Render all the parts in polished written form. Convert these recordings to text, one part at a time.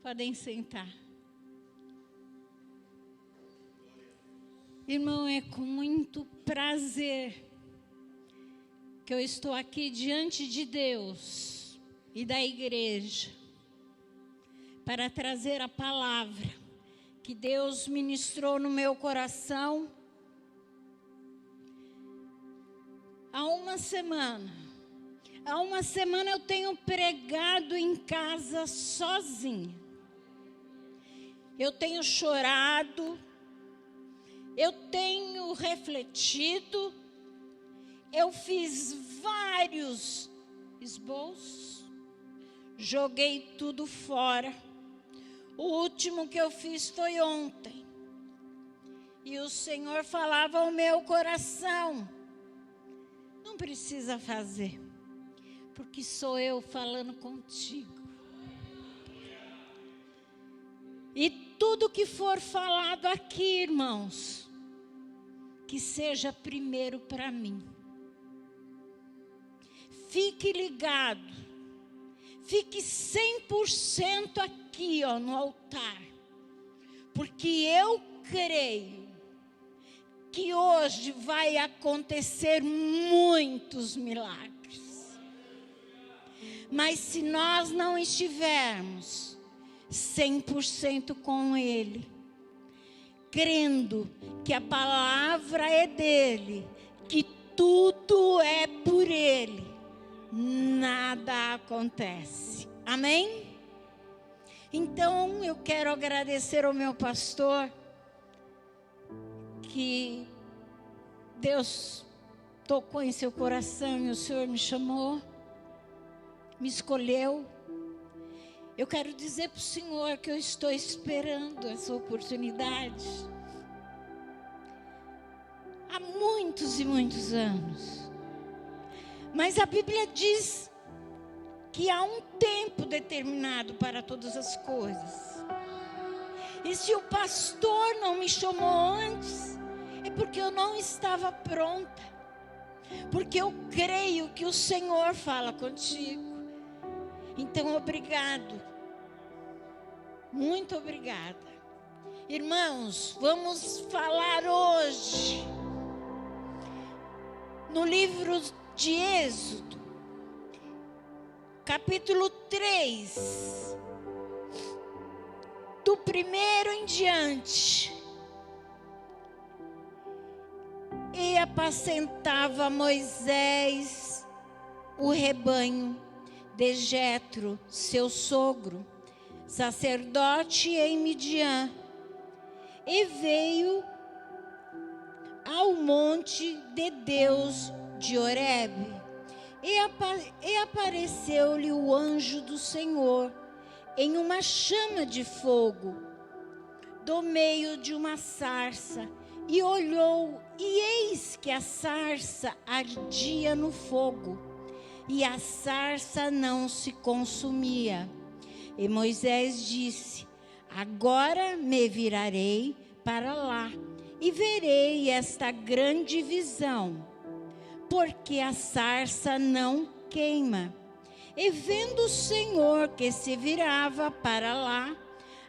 Podem sentar. Irmão, é com muito prazer que eu estou aqui diante de Deus e da igreja para trazer a palavra que Deus ministrou no meu coração há uma semana. Há uma semana eu tenho pregado em casa sozinha. Eu tenho chorado, eu tenho refletido, eu fiz vários esboços, joguei tudo fora. O último que eu fiz foi ontem. E o Senhor falava ao meu coração: não precisa fazer, porque sou eu falando contigo. E tudo que for falado aqui, irmãos, que seja primeiro para mim. Fique ligado, fique 100% aqui, no altar, porque eu creio que hoje vai acontecer muitos milagres. Mas se nós não estivermos 100% com Ele, crendo que a palavra é dEle, que tudo é por Ele, nada acontece. Amém? Então eu quero agradecer ao meu pastor, que Deus tocou em seu coração e o Senhor me chamou, me escolheu. Eu quero dizer para o Senhor que eu estou esperando essa oportunidade há muitos e muitos anos. Mas a Bíblia diz que há um tempo determinado para todas as coisas. E se o pastor não me chamou antes, é porque eu não estava pronta. Porque eu creio que o Senhor fala contigo. Então, obrigado. Muito obrigada. Irmãos, vamos falar hoje no livro de Êxodo, capítulo 3, do 1º em diante. E apacentava Moisés o rebanho de Jetro, seu sogro, sacerdote em Midian, e veio ao monte de Deus de Horebe, e apareceu-lhe o anjo do Senhor em uma chama de fogo, do meio de uma sarça, e olhou, e eis que a sarça ardia no fogo, e a sarça não se consumia. E Moisés disse: agora me virarei para lá e verei esta grande visão, porque a sarça não queima. E vendo o Senhor que se virava para lá,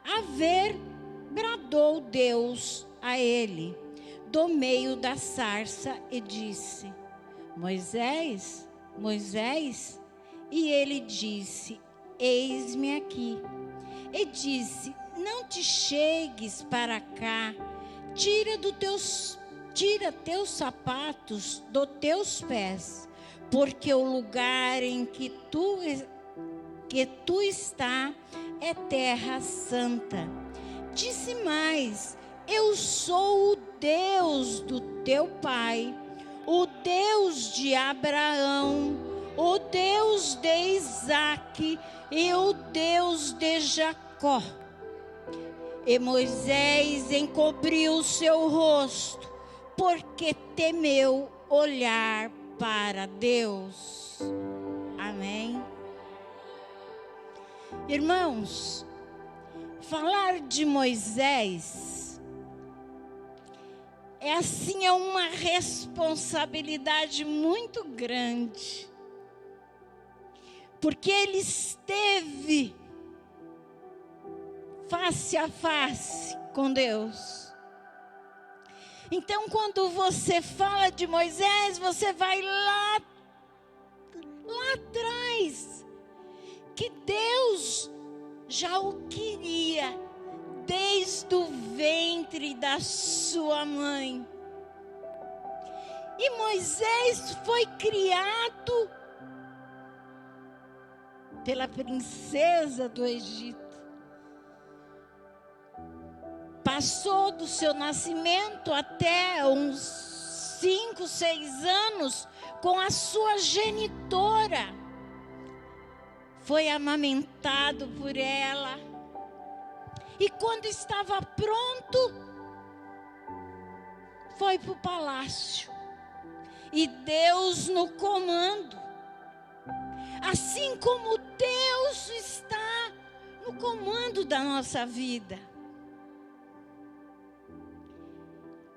a ver, bradou Deus a ele, do meio da sarça, e disse: Moisés, Moisés? E ele disse: eis-me aqui. E disse: não te chegues para cá, tira teus sapatos dos teus pés, porque o lugar em que tu está é terra santa. Disse mais: eu sou o Deus do teu pai, o Deus de Abraão, o Deus de Isaque e o Deus de Jacó. E Moisés encobriu seu rosto, porque temeu olhar para Deus. Amém. Irmãos, falar de Moisés é uma responsabilidade muito grande, porque ele esteve face a face com Deus. Então, quando você fala de Moisés, você vai lá atrás, que Deus já o queria desde o ventre da sua mãe. E Moisés foi criado pela princesa do Egito. Passou do seu nascimento até uns 5, 6 anos com a sua genitora. Foi amamentado por ela. E quando estava pronto, foi para o palácio. E Deus no comando. Assim como Deus está no comando da nossa vida.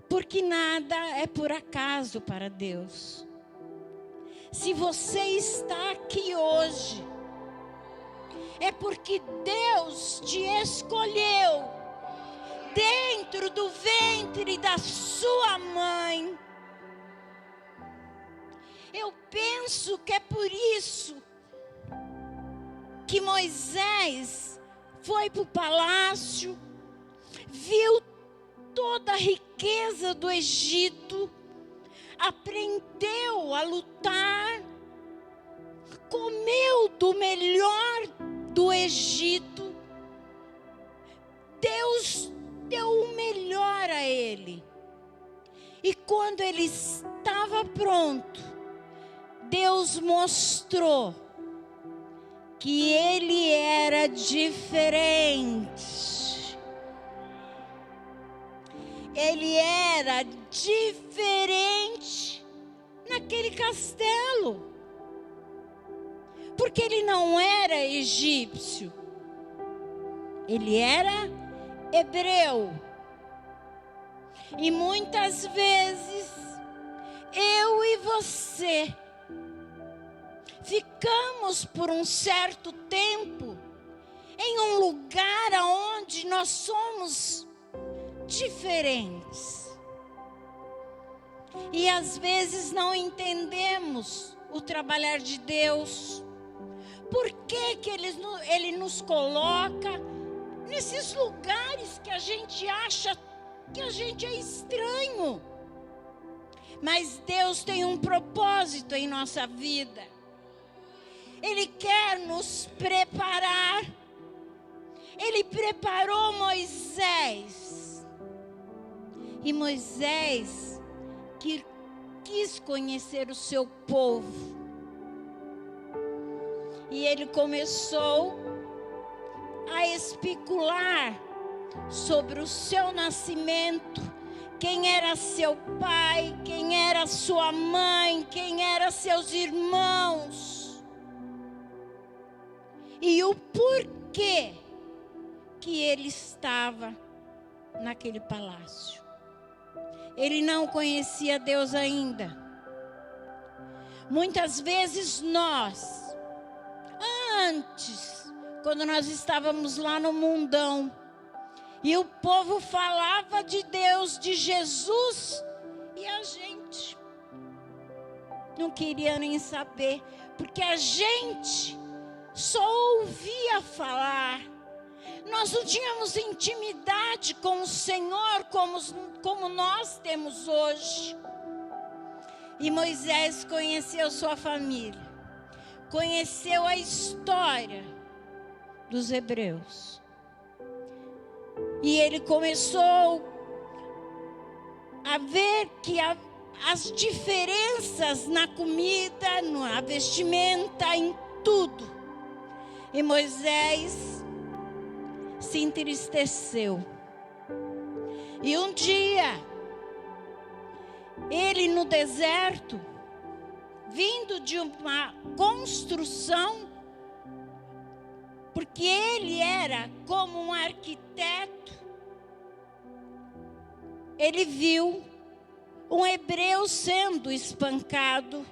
Porque nada é por acaso para Deus. Se você está aqui hoje, é porque Deus te escolheu dentro do ventre da sua mãe. Eu penso que é por isso que Moisés foi para o palácio, viu toda a riqueza do Egito, aprendeu a lutar, comeu do melhor do Egito. Deus deu o melhor a ele. E quando ele estava pronto, Deus mostrou que ele era diferente. Ele era diferente naquele castelo. Porque ele não era egípcio. Ele era hebreu. E muitas vezes, eu e você, ficamos por um certo tempo em um lugar onde nós somos diferentes. E às vezes não entendemos o trabalhar de Deus. Por que que Ele nos coloca nesses lugares que a gente acha que a gente é estranho? Mas Deus tem um propósito em nossa vida. Ele quer nos preparar. Ele preparou Moisés. E Moisés quis conhecer o seu povo. E ele começou a especular sobre o seu nascimento. Quem era seu pai, quem era sua mãe, quem eram seus irmãos. E o porquê que ele estava naquele palácio. Ele não conhecia Deus ainda. Muitas vezes nós, antes, quando nós estávamos lá no mundão, e o povo falava de Deus, de Jesus, e a gente não queria nem saber, porque a gente só ouvia falar. Nós não tínhamos intimidade com o Senhor como nós temos hoje. E Moisés conheceu sua família, conheceu a história dos hebreus. E ele começou a ver que as diferenças na comida, na vestimenta, em tudo. E Moisés se entristeceu. E um dia, ele no deserto, vindo de uma construção, porque ele era como um arquiteto, ele viu um hebreu sendo espancado.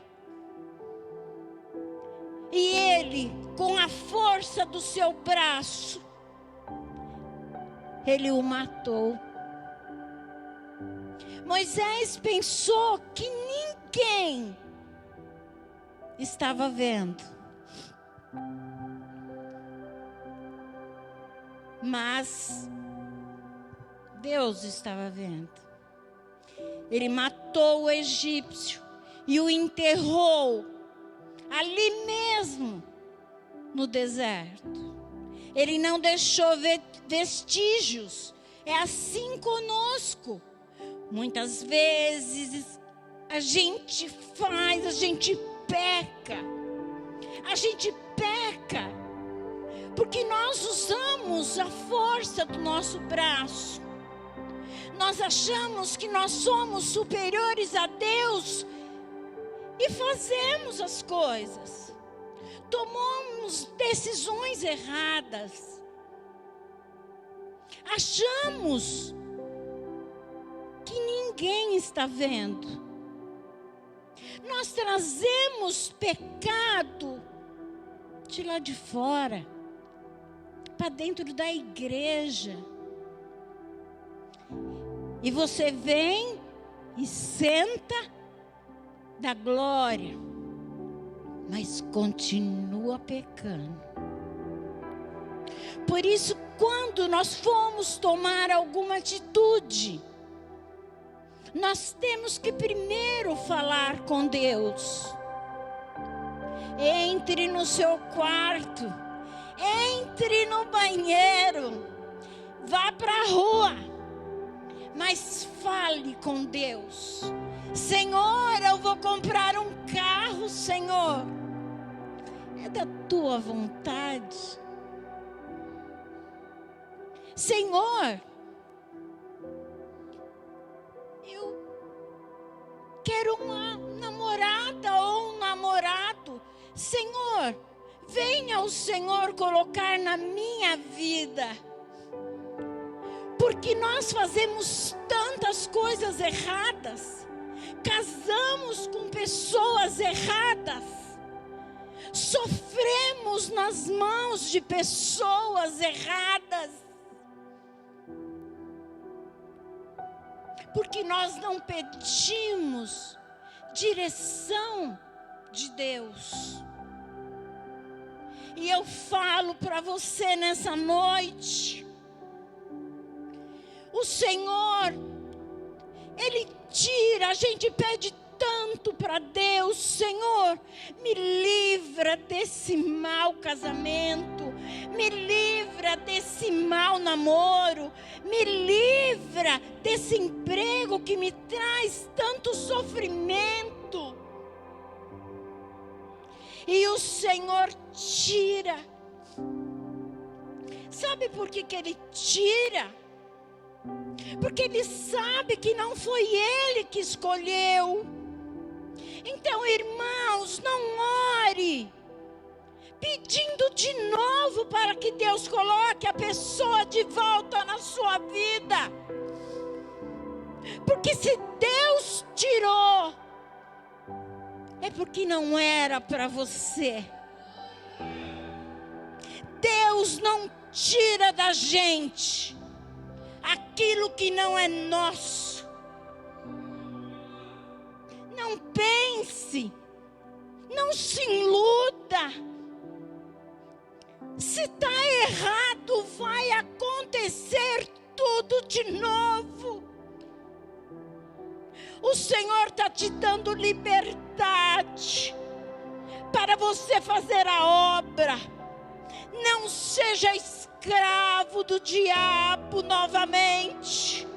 E ele, com a força do seu braço, ele o matou. Moisés pensou que ninguém estava vendo. Mas Deus estava vendo. Ele matou o egípcio e o enterrou ali mesmo no deserto. Ele não deixou vestígios. É assim conosco. Muitas vezes a gente peca. A gente peca porque nós usamos a força do nosso braço. Nós achamos que nós somos superiores a Deus e fazemos as coisas. Tomamos decisões erradas. Achamos que ninguém está vendo. Nós trazemos pecado de lá de fora para dentro da igreja. E você vem e senta da glória, mas continua pecando. Por isso, quando nós formos tomar alguma atitude, nós temos que primeiro falar com Deus. Entre no seu quarto, entre no banheiro, vá para a rua, mas fale com Deus. Senhor, eu vou comprar um carro, Senhor. É da tua vontade. Senhor, eu quero uma namorada ou um namorado. Senhor, venha o Senhor colocar na minha vida. Porque nós fazemos tantas coisas erradas. Casamos com pessoas erradas. Sofremos nas mãos de pessoas erradas. Porque nós não pedimos direção de Deus. E eu falo para você nessa noite, o Senhor, Ele tira, a gente pede tanto para Deus, Senhor, me livra desse mau casamento, me livra desse mau namoro, me livra desse emprego que me traz tanto sofrimento. E o Senhor tira. Sabe por que Ele tira? Porque Ele sabe que não foi Ele que escolheu. Então, irmãos, não ore pedindo de novo para que Deus coloque a pessoa de volta na sua vida. Porque se Deus tirou, é porque não era para você. Deus não tira da gente aquilo que não é nosso. Não pense, não se iluda. Se está errado, vai acontecer tudo de novo. O Senhor está te dando liberdade para você fazer a obra. Não seja escravo do diabo novamente.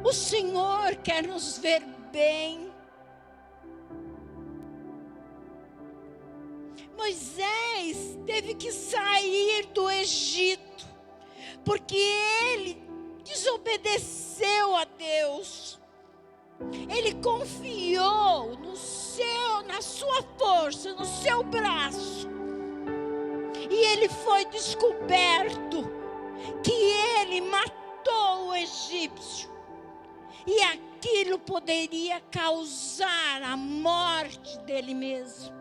O Senhor quer nos ver bem. Moisés teve que sair do Egito, porque ele desobedeceu a Deus. Ele confiou na sua força, no seu braço. E ele foi descoberto que ele matou o egípcio. E aquilo poderia causar a morte dele mesmo.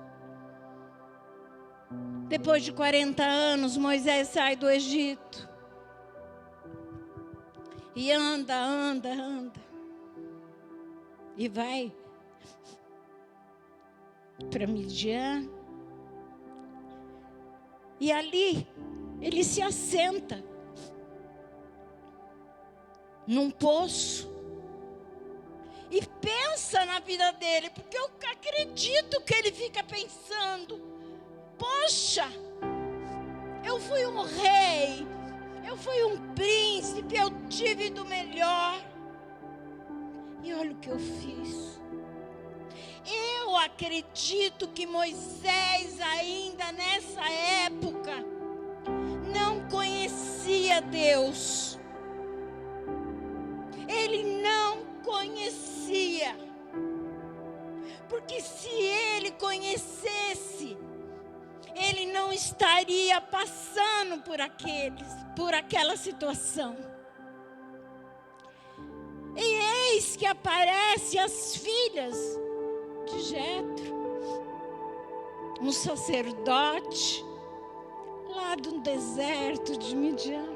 Depois de 40 anos, Moisés sai do Egito. E anda. E vai para Midian. E ali, ele se assenta num poço. E pensa na vida dele, porque eu acredito que ele fica pensando: poxa, eu fui um rei, eu fui um príncipe, eu tive do melhor. E olha o que eu fiz. Eu acredito que Moisés, ainda nessa época, não conhecia Deus. Ele não conhecia. Porque se ele conhecesse, ele não estaria passando por aquela situação. E eis que aparecem as filhas de Jetro, um sacerdote lá do deserto de Midian,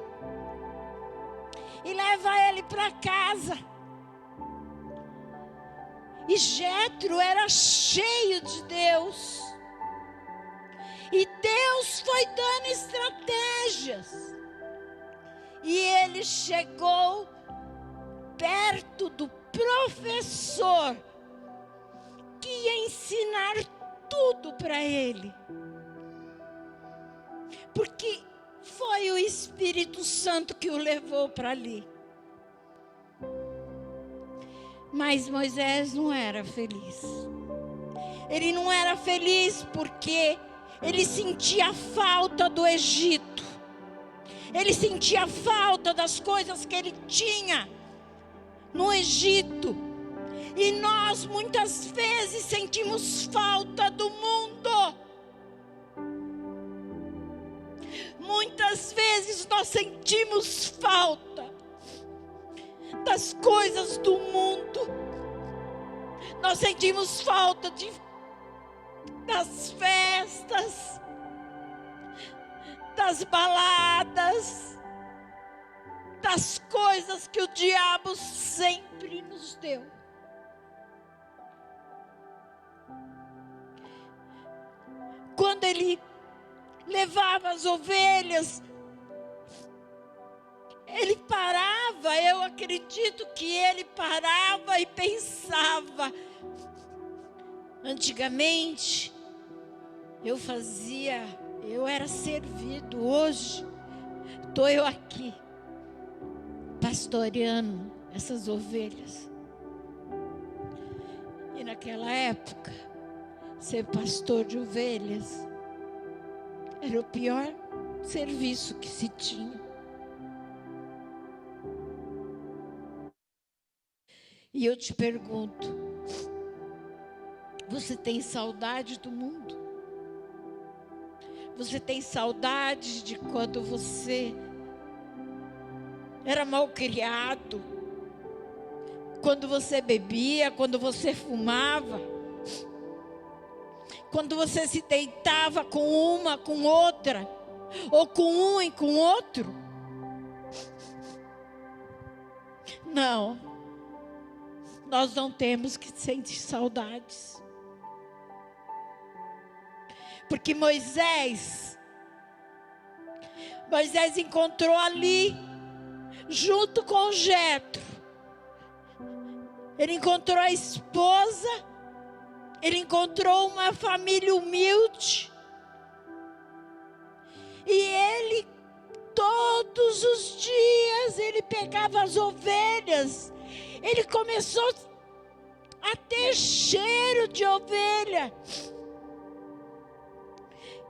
e leva ele para casa. E Jetro era cheio de Deus. E Deus foi dando estratégias. E ele chegou perto do professor que ia ensinar tudo para ele. Porque foi o Espírito Santo que o levou para ali. Mas Moisés não era feliz. Ele não era feliz porque ele sentia falta do Egito. Ele sentia falta das coisas que ele tinha no Egito. E nós muitas vezes sentimos falta do mundo. Muitas vezes nós sentimos falta das coisas do mundo. Nós sentimos falta das festas, das baladas, das coisas que o diabo sempre nos deu. Quando ele levava as ovelhas, ele parava, eu acredito que ele parava e pensava. Antigamente, eu era servido. Hoje, estou eu aqui, pastoreando essas ovelhas. E naquela época, ser pastor de ovelhas era o pior serviço que se tinha. E eu te pergunto, você tem saudade do mundo? Você tem saudade de quando você era mal criado? Quando você bebia, quando você fumava? Quando você se deitava com uma, com outra? Ou com um e com outro? Não. Nós não temos que sentir saudades. Porque Moisés encontrou ali, junto com Jetro, ele encontrou a esposa, ele encontrou uma família humilde. E ele, todos os dias, ele pegava as ovelhas. Ele começou a ter cheiro de ovelha.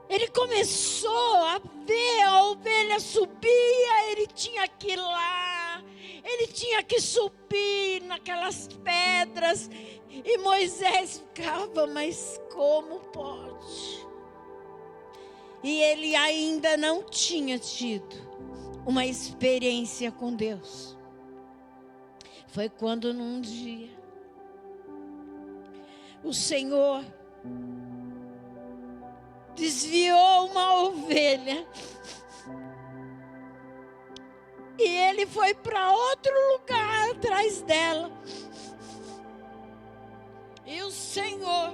Ele começou a ver a ovelha subia, ele tinha que ir lá, ele tinha que subir naquelas pedras. E Moisés ficava, mas como pode? E ele ainda não tinha tido uma experiência com Deus. Foi quando num dia o Senhor desviou uma ovelha. E ele foi para outro lugar atrás dela. E o Senhor,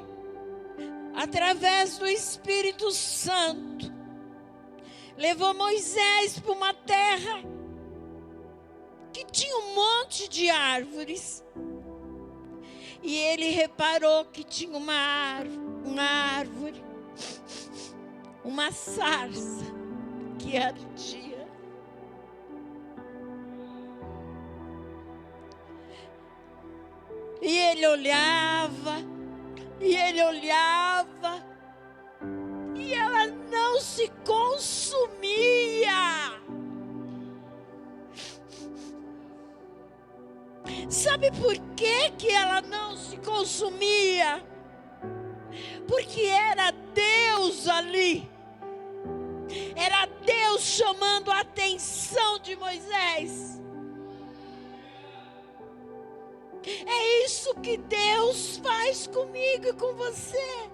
através do Espírito Santo, levou Moisés para uma terra que tinha um monte de árvores. E ele reparou que tinha uma árvore, uma sarça que ardia. E ele olhava, e ela não se consumia. Sabe por que ela não se consumia? Porque era Deus ali. Era Deus chamando a atenção de Moisés. É isso que Deus faz comigo e com você.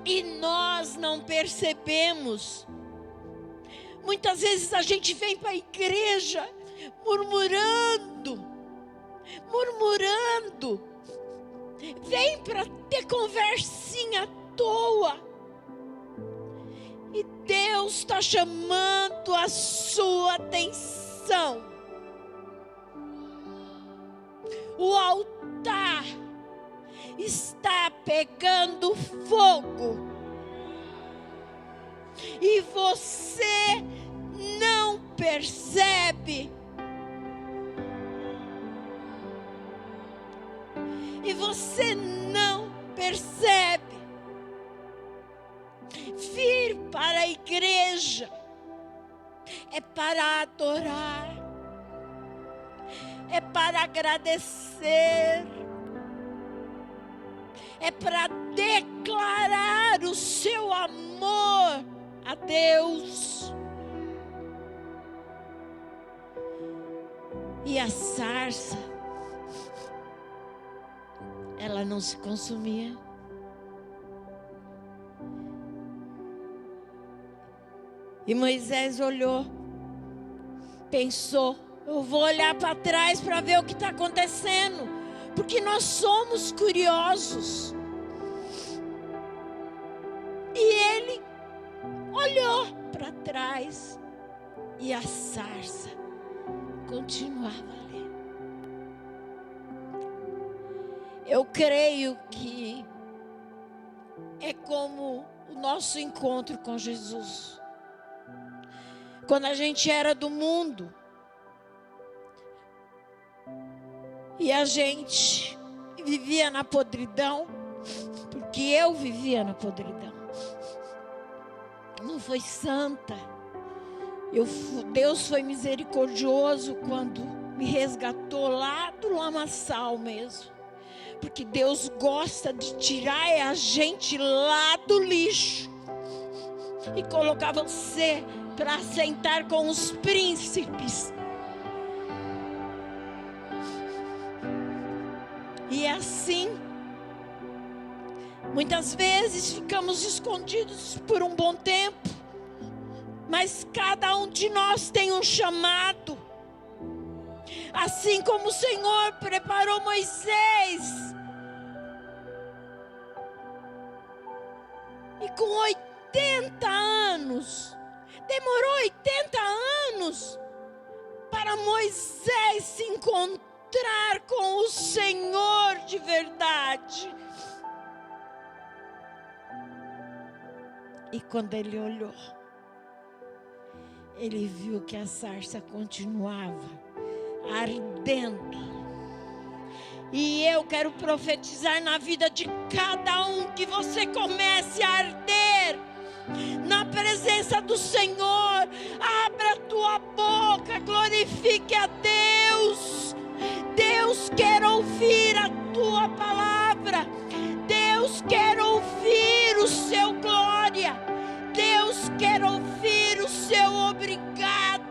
E nós não percebemos. Muitas vezes a gente vem para a igreja murmurando. Vem para ter conversinha à toa. E Deus está chamando a sua atenção. O altar está pegando fogo. E você não percebe. E você não percebe. Vir para a igreja é para adorar. É para agradecer, é para declarar o seu amor a Deus. E a sarça, ela não se consumia. E Moisés olhou, pensou: eu vou olhar para trás para ver o que está acontecendo. Porque nós somos curiosos. E ele olhou para trás. E a sarça continuava ali. Eu creio que é como o nosso encontro com Jesus. Quando a gente era do mundo, e a gente vivia na podridão, porque eu vivia na podridão. Não foi santa. Deus foi misericordioso quando me resgatou lá do lamaçal mesmo. Porque Deus gosta de tirar a gente lá do lixo e colocar você para sentar com os príncipes. E assim, muitas vezes ficamos escondidos por um bom tempo, mas cada um de nós tem um chamado. Assim como o Senhor preparou Moisés, e com 80 anos, demorou 80 anos para Moisés se encontrar com o Senhor de verdade. E quando ele olhou, ele viu que a sarça continuava ardendo. E eu quero profetizar na vida de cada um que você comece a arder na presença do Senhor. Abra a tua boca, glorifique a Deus. Deus quer ouvir a tua palavra. Deus quer ouvir o seu glória. Deus quer ouvir o seu obrigada.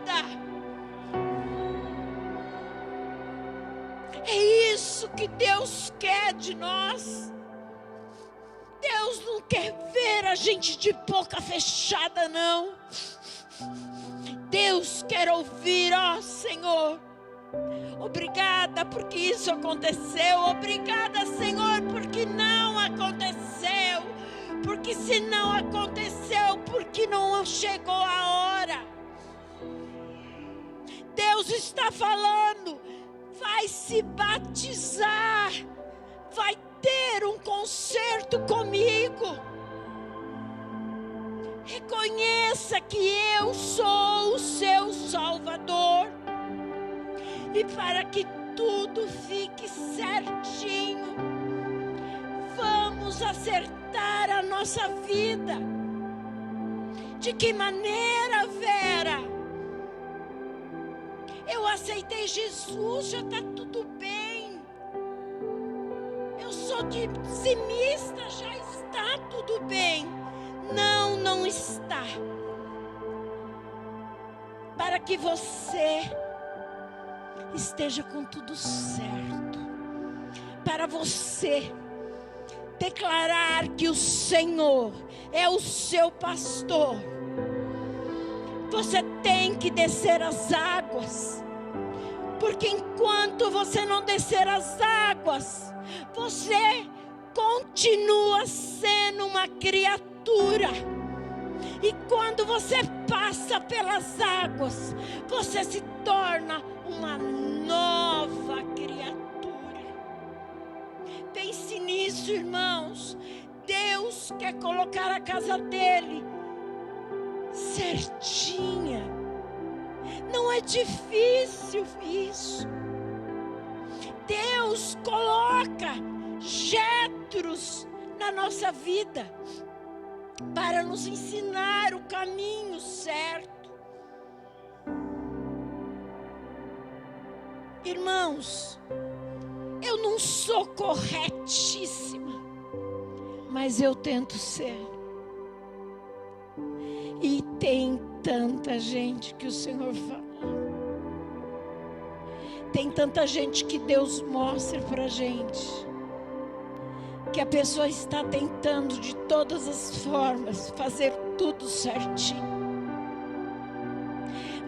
É isso que Deus quer de nós. Deus não quer ver a gente de boca fechada, não. Deus quer ouvir, ó Senhor. Obrigada porque isso aconteceu. Obrigada, Senhor, porque não aconteceu. Porque se não aconteceu, porque não chegou a hora. Deus está falando, vai se batizar, vai ter um concerto comigo. Reconheça que eu sou o seu Salvador. E para que tudo fique certinho, vamos acertar a nossa vida. De que maneira, Vera? Eu aceitei Jesus, já está tudo bem. Eu sou dizimista, já está tudo bem. Não, não está. Para que você esteja com tudo certo. Para você declarar que o Senhor é o seu pastor. Você tem que descer as águas. Porque enquanto você não descer as águas, você continua sendo uma criatura. E quando você passa pelas águas, você se torna uma nova criatura. Pense nisso, irmãos. Deus quer colocar a casa dele certinha. Não é difícil isso. Deus coloca Jétros na nossa vida para nos ensinar o caminho certo. Irmãos, eu não sou corretíssima, mas eu tento ser. E tem tanta gente que o Senhor fala. Tem tanta gente que Deus mostra pra gente. Que a pessoa está tentando de todas as formas fazer tudo certinho.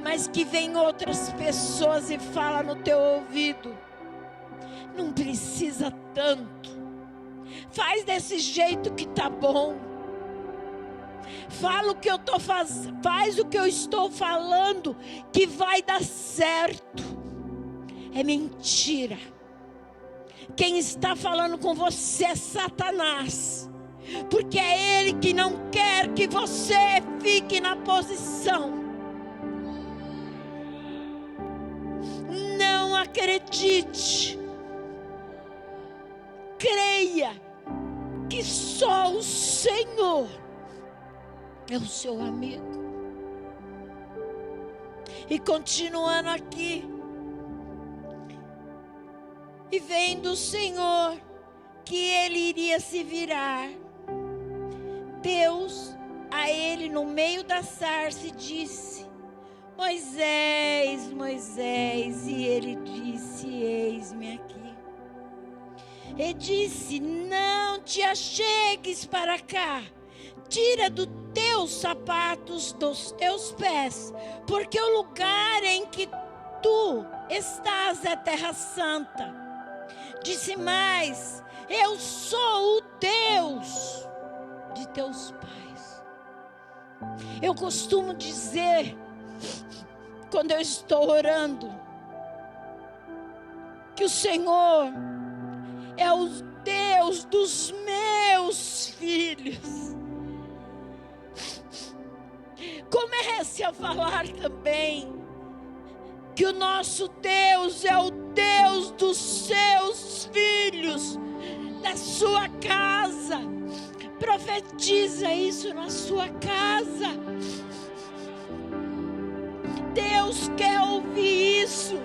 Mas que vem outras pessoas e fala no teu ouvido: não precisa tanto. Faz desse jeito que tá bom. Fala o que eu tô fazendo, faz o que eu estou falando que vai dar certo. É mentira. Quem está falando com você é Satanás. Porque é ele que não quer que você fique na posição. Não acredite. Creia que só o Senhor é o seu amigo. E continuando aqui. E vendo o Senhor que ele iria se virar, Deus a ele no meio da sarça disse: Moisés, Moisés. E ele disse: eis-me aqui. E disse: não te achegues para cá. Tira dos teus sapatos dos teus pés, porque o lugar em que tu estás é terra santa. Disse mais: eu sou o Deus de teus pais. Eu costumo dizer, quando eu estou orando, que o Senhor é o Deus dos meus filhos. Comece a falar também que o nosso Deus é o Deus dos seus filhos, da sua casa. Profetiza isso na sua casa. Deus quer ouvir isso.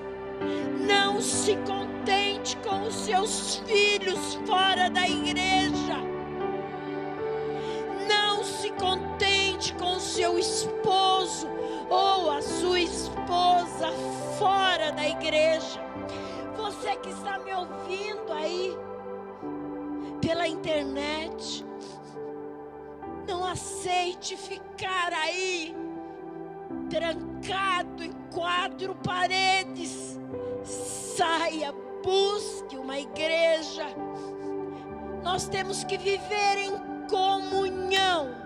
Não se contente com os seus filhos fora da igreja. Não se contente com o seu esposo ou a sua esposa fora da igreja. Você que está me ouvindo aí pela internet, aceite ficar aí, trancado em 4 paredes. Saia, busque uma igreja. Nós temos que viver em comunhão.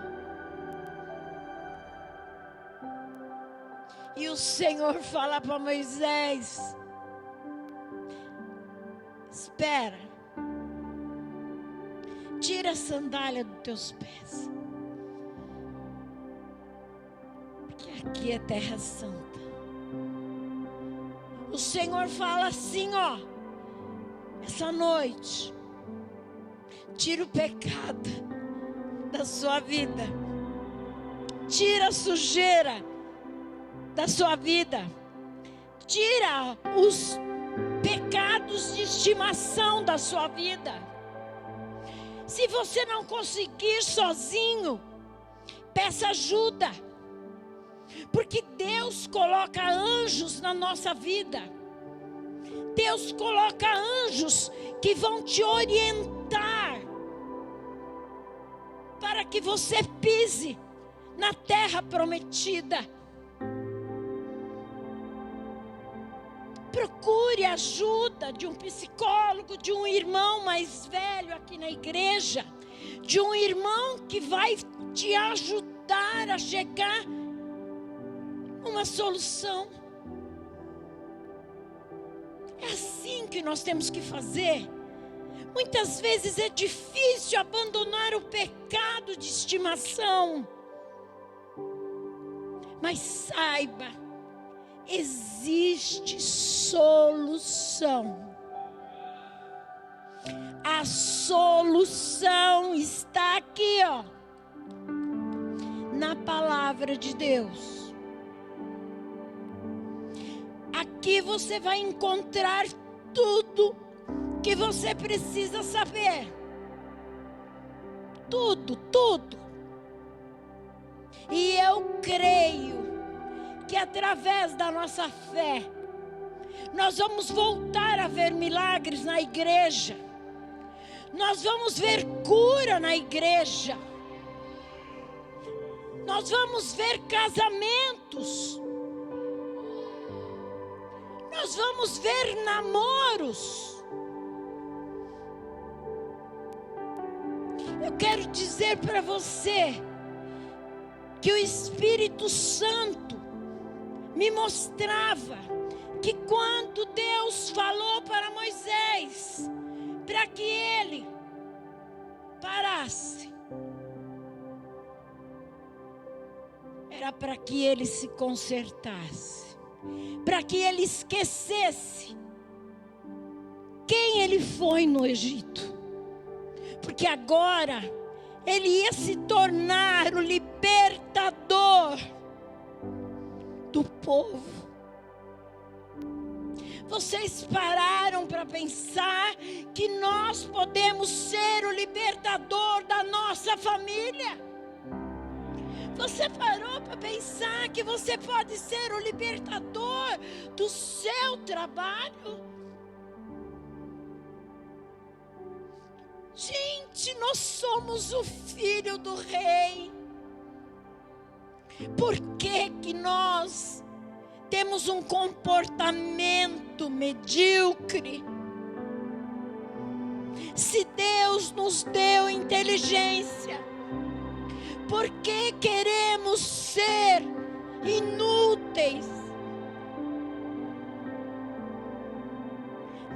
E o Senhor fala para Moisés: espera, tira a sandália dos teus pés, porque aqui é terra santa. O Senhor fala assim, ó, essa noite, tira o pecado da sua vida, tira a sujeira da sua vida, tira os pecados de estimação da sua vida. Se você não conseguir sozinho, peça ajuda, porque Deus coloca anjos na nossa vida. Deus coloca anjos que vão te orientar para que você pise na terra prometida. Procure ajuda de um psicólogo, de um irmão mais velho aqui na igreja, de um irmão que vai te ajudar a chegar a uma solução. É assim que nós temos que fazer. Muitas vezes é difícil abandonar o pecado de estimação, mas saiba, existe solução. A solução está aqui, ó, na palavra de Deus. Aqui você vai encontrar tudo que você precisa saber. Tudo, tudo. E eu creio que através da nossa fé, nós vamos voltar a ver milagres na igreja. Nós vamos ver cura na igreja. Nós vamos ver casamentos. Nós vamos ver namoros. Eu quero dizer para você que o Espírito Santo me mostrava que quando Deus falou para Moisés, para que ele parasse, era para que ele se consertasse, para que ele esquecesse quem ele foi no Egito, porque agora ele ia se tornar o libertador do povo. Vocês pararam para pensar que nós podemos ser o libertador da nossa família? Você parou para pensar que você pode ser o libertador do seu trabalho? Gente, nós somos o filho do rei. Por que que nós temos um comportamento medíocre? Se Deus nos deu inteligência, por que queremos ser inúteis?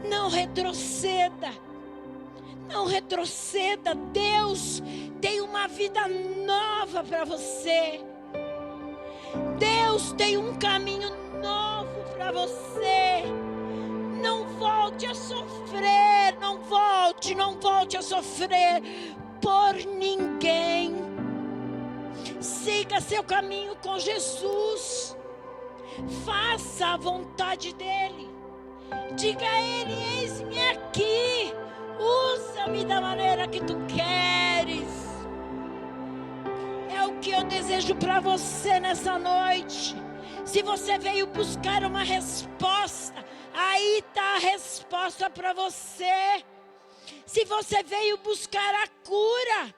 Não retroceda. Não retroceda. Deus tem uma vida nova para você. Deus tem um caminho novo para você. Não volte a sofrer. Não volte a sofrer por ninguém. Siga seu caminho com Jesus. Faça a vontade dEle. Diga a Ele: eis-me aqui. Usa-me da maneira que tu queres. É o que eu desejo para você nessa noite. Se você veio buscar uma resposta, aí está a resposta para você. Se você veio buscar a cura,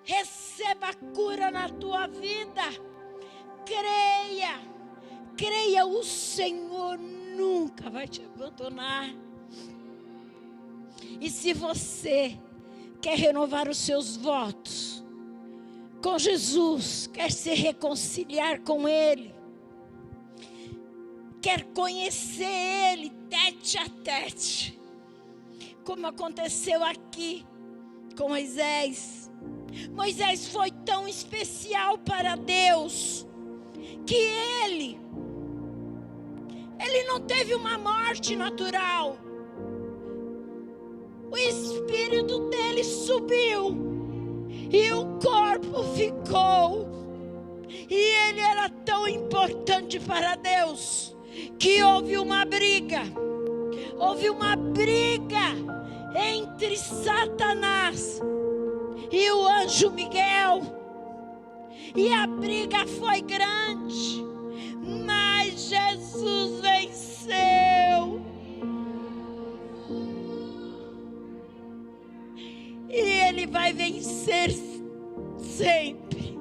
receba receba a cura na tua vida. Creia, creia, o Senhor nunca vai te abandonar. E se você quer renovar os seus votos com Jesus, quer se reconciliar com Ele, quer conhecer Ele tete a tete, como aconteceu aqui com Moisés. Moisés foi tão especial para Deus que ele não teve uma morte natural. O espírito dele subiu e o corpo ficou. E ele era tão importante para Deus que houve uma briga. Houve uma briga entre Satanás e o anjo Miguel. E a briga foi grande, mas Jesus venceu. E Ele vai vencer sempre.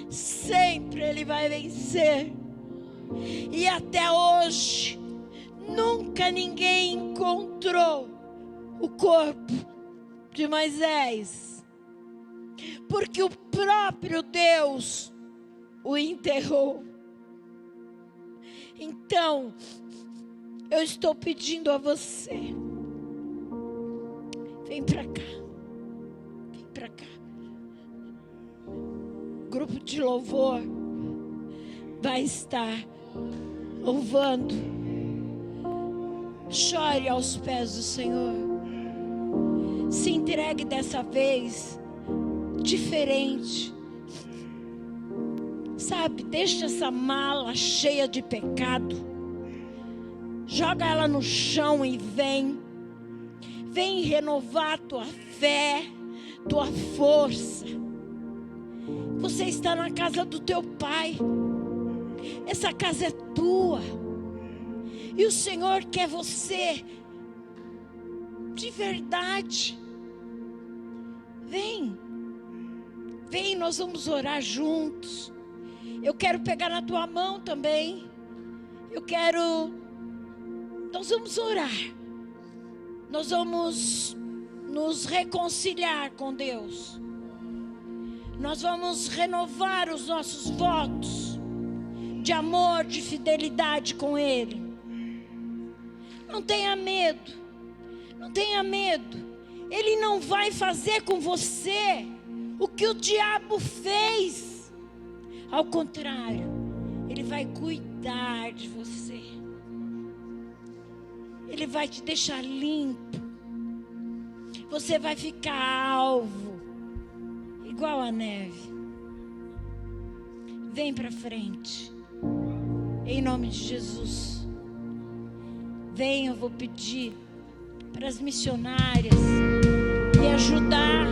Sempre Ele vai vencer. E até hoje, nunca ninguém encontrou o corpo de Moisés, porque o próprio Deus o enterrou. Então, eu estou pedindo a você, vem para cá, vem para cá. Grupo de louvor vai estar louvando. Chore aos pés do Senhor. Se entregue dessa vez diferente. Sabe, deixa essa mala cheia de pecado. Joga ela no chão e vem. Vem renovar tua fé, tua força. Você está na casa do teu Pai. Essa casa é tua. E o Senhor quer você de verdade. Vem. Vem, nós vamos orar juntos. Eu quero pegar na tua mão também. Nós vamos orar. Nós vamos nos reconciliar com Deus. Nós vamos renovar os nossos votos de amor, de fidelidade com Ele. Não tenha medo. Não tenha medo. Ele não vai fazer com você o que o diabo fez. Ao contrário, Ele vai cuidar de você. Ele vai te deixar limpo. Você vai ficar alvo, igual a neve. Vem para frente. Em nome de Jesus. Vem, eu vou pedir para as missionárias me ajudar,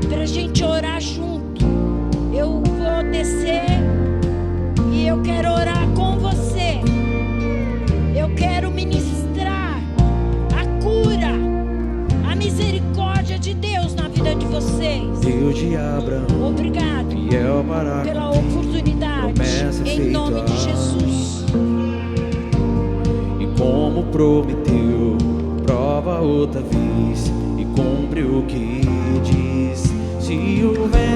para a gente orar junto. Eu vou descer e eu quero orar com você. Eu quero ministrar a cura, a misericórdia de Deus na vida de vocês. Deus de Abraão, obrigado pela oportunidade, em nome de Jesus. E como prometeu, prova outra vez e cumpre o que diz. Se houver